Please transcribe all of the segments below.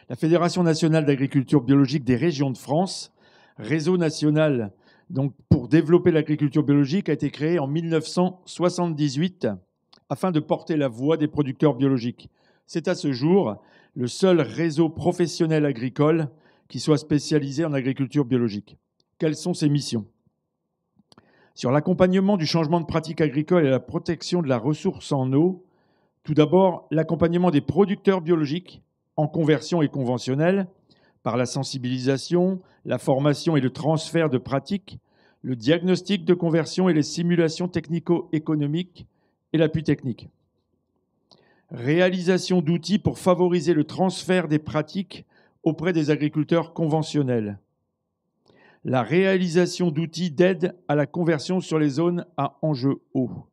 La Fédération nationale d'agriculture biologique des régions de France, réseau national donc, pour développer l'agriculture biologique, a été créé en 1978 afin de porter la voix des producteurs biologiques. C'est à ce jour le seul réseau professionnel agricole qui soit spécialisé en agriculture biologique. Quelles sont ses missions ? Sur l'accompagnement du changement de pratique agricole et la protection de la ressource en eau, tout d'abord, l'accompagnement des producteurs biologiques en conversion et conventionnelle par la sensibilisation, la formation et le transfert de pratiques, le diagnostic de conversion et les simulations technico-économiques et l'appui technique. Réalisation d'outils pour favoriser le transfert des pratiques auprès des agriculteurs conventionnels. La réalisation d'outils d'aide à la conversion sur les zones à enjeux hauts.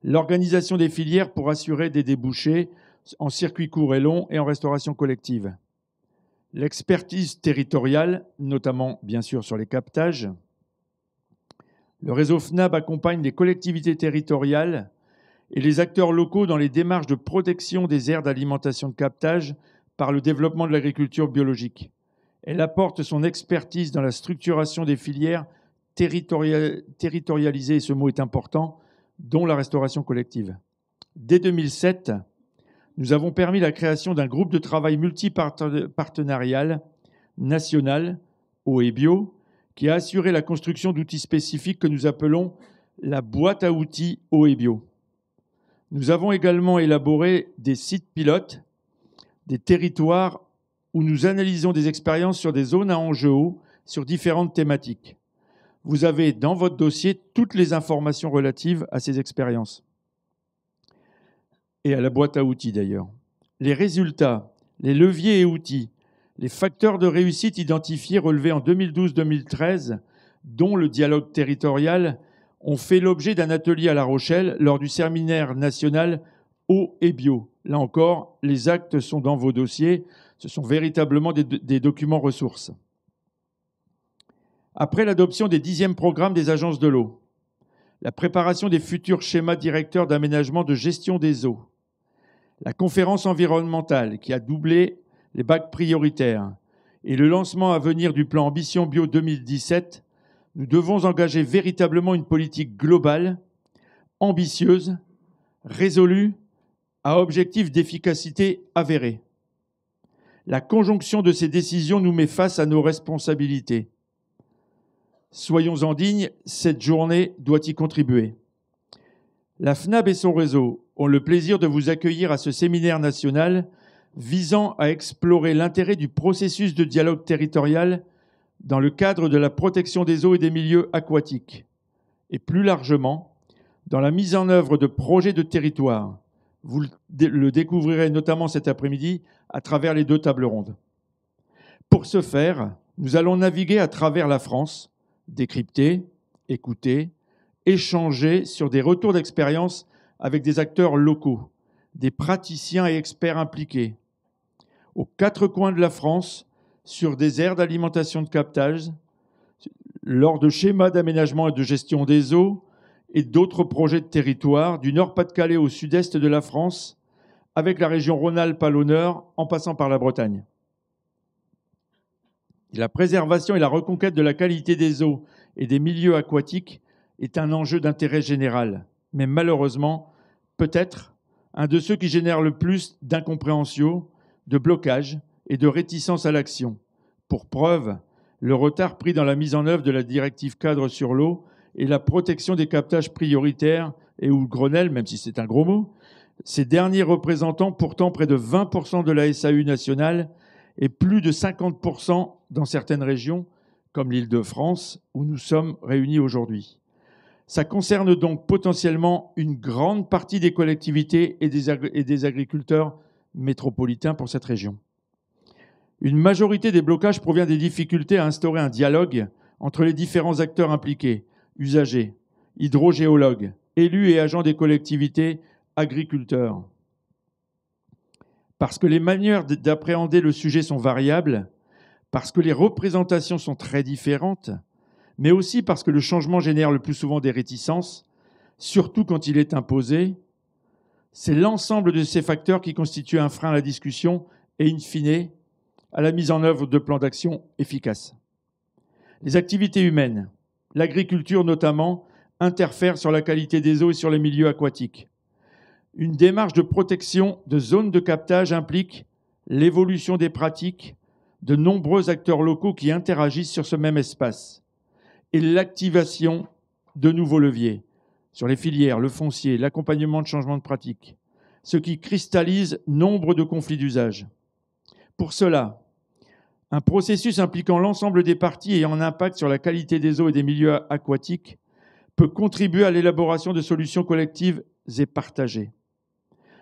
L'organisation des filières pour assurer des débouchés en circuit court et long et en restauration collective. L'expertise territoriale, notamment bien sûr sur les captages. Le réseau FNAB accompagne les collectivités territoriales et les acteurs locaux dans les démarches de protection des aires d'alimentation de captage par le développement de l'agriculture biologique. Elle apporte son expertise dans la structuration des filières territorialisées, et ce mot est important, dont la restauration collective. Dès 2007, nous avons permis la création d'un groupe de travail multipartenarial national, eau et bio, qui a assuré la construction d'outils spécifiques que nous appelons la boîte à outils eau et bio. Nous avons également élaboré des sites pilotes, des territoires où nous analysons des expériences sur des zones à enjeux hauts sur différentes thématiques. Vous avez dans votre dossier toutes les informations relatives à ces expériences et à la boîte à outils d'ailleurs. Les résultats, les leviers et outils, les facteurs de réussite identifiés relevés en 2012-2013, dont le dialogue territorial, ont fait l'objet d'un atelier à La Rochelle lors du séminaire national eau et bio. Là encore, les actes sont dans vos dossiers. Ce sont véritablement des documents ressources. Après l'adoption des 10e programmes des agences de l'eau, la préparation des futurs schémas directeurs d'aménagement de gestion des eaux, la conférence environnementale qui a doublé les bacs prioritaires et le lancement à venir du plan Ambition Bio 2017, nous devons engager véritablement une politique globale, ambitieuse, résolue, à objectif d'efficacité avéré. La conjonction de ces décisions nous met face à nos responsabilités. Soyons-en dignes, cette journée doit y contribuer. La FNAB et son réseau ont le plaisir de vous accueillir à ce séminaire national visant à explorer l'intérêt du processus de dialogue territorial dans le cadre de la protection des eaux et des milieux aquatiques, et plus largement, dans la mise en œuvre de projets de territoire. Vous le découvrirez notamment cet après-midi à travers les 2 tables rondes. Pour ce faire, nous allons naviguer à travers la France, décrypter, écouter, échanger sur des retours d'expérience avec des acteurs locaux, des praticiens et experts impliqués, aux 4 coins de la France, sur des aires d'alimentation de captage, lors de schémas d'aménagement et de gestion des eaux et d'autres projets de territoire, du Nord-Pas-de-Calais au sud-est de la France, avec la région Rhône-Alpes à l'honneur, en passant par la Bretagne. La préservation et la reconquête de la qualité des eaux et des milieux aquatiques est un enjeu d'intérêt général, mais malheureusement, peut-être un de ceux qui génèrent le plus d'incompréhension, de blocage et de réticence à l'action. Pour preuve, le retard pris dans la mise en œuvre de la directive cadre sur l'eau et la protection des captages prioritaires et ou le Grenelle, même si c'est un gros mot, ces derniers représentant pourtant près de 20% de la SAU nationale et plus de 50% dans certaines régions, comme l'Île-de-France, où nous sommes réunis aujourd'hui. Ça concerne donc potentiellement une grande partie des collectivités et des agriculteurs métropolitains pour cette région. Une majorité des blocages provient des difficultés à instaurer un dialogue entre les différents acteurs impliqués, usagers, hydrogéologues, élus et agents des collectivités, agriculteurs. Parce que les manières d'appréhender le sujet sont variables, parce que les représentations sont très différentes, mais aussi parce que le changement génère le plus souvent des réticences, surtout quand il est imposé. C'est l'ensemble de ces facteurs qui constituent un frein à la discussion et, in fine, à la mise en œuvre de plans d'action efficaces. Les activités humaines, l'agriculture notamment, interfèrent sur la qualité des eaux et sur les milieux aquatiques. Une démarche de protection de zones de captage implique l'évolution des pratiques de nombreux acteurs locaux qui interagissent sur ce même espace et l'activation de nouveaux leviers sur les filières, le foncier, l'accompagnement de changements de pratiques, ce qui cristallise nombre de conflits d'usage. Pour cela, un processus impliquant l'ensemble des parties ayant un impact sur la qualité des eaux et des milieux aquatiques peut contribuer à l'élaboration de solutions collectives et partagées.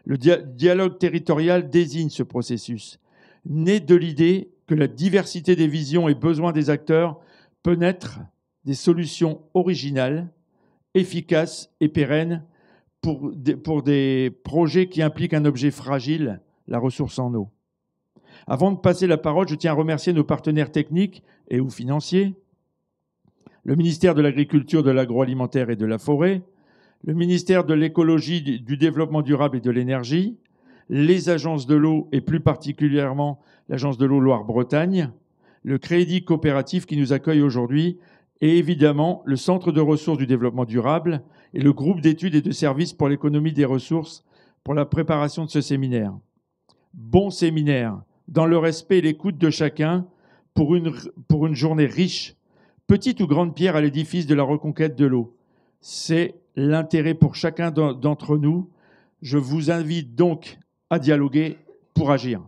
Le dialogue territorial désigne ce processus, né de l'idée que la diversité des visions et besoins des acteurs peut naître des solutions originales, efficaces et pérennes pour des projets qui impliquent un objet fragile, la ressource en eau. Avant de passer la parole, je tiens à remercier nos partenaires techniques et ou financiers, le ministère de l'Agriculture, de l'Agroalimentaire et de la Forêt, le ministère de l'Écologie, du Développement durable et de l'Énergie, les agences de l'eau et plus particulièrement l'agence de l'eau Loire-Bretagne, le Crédit Coopératif qui nous accueille aujourd'hui et évidemment le Centre de ressources du développement durable et le groupe d'études et de services pour l'économie des ressources pour la préparation de ce séminaire. Bon séminaire, dans le respect et l'écoute de chacun pour une journée riche, petite ou grande pierre à l'édifice de la reconquête de l'eau. C'est l'intérêt pour chacun d'entre nous. Je vous invite donc à dialoguer pour agir.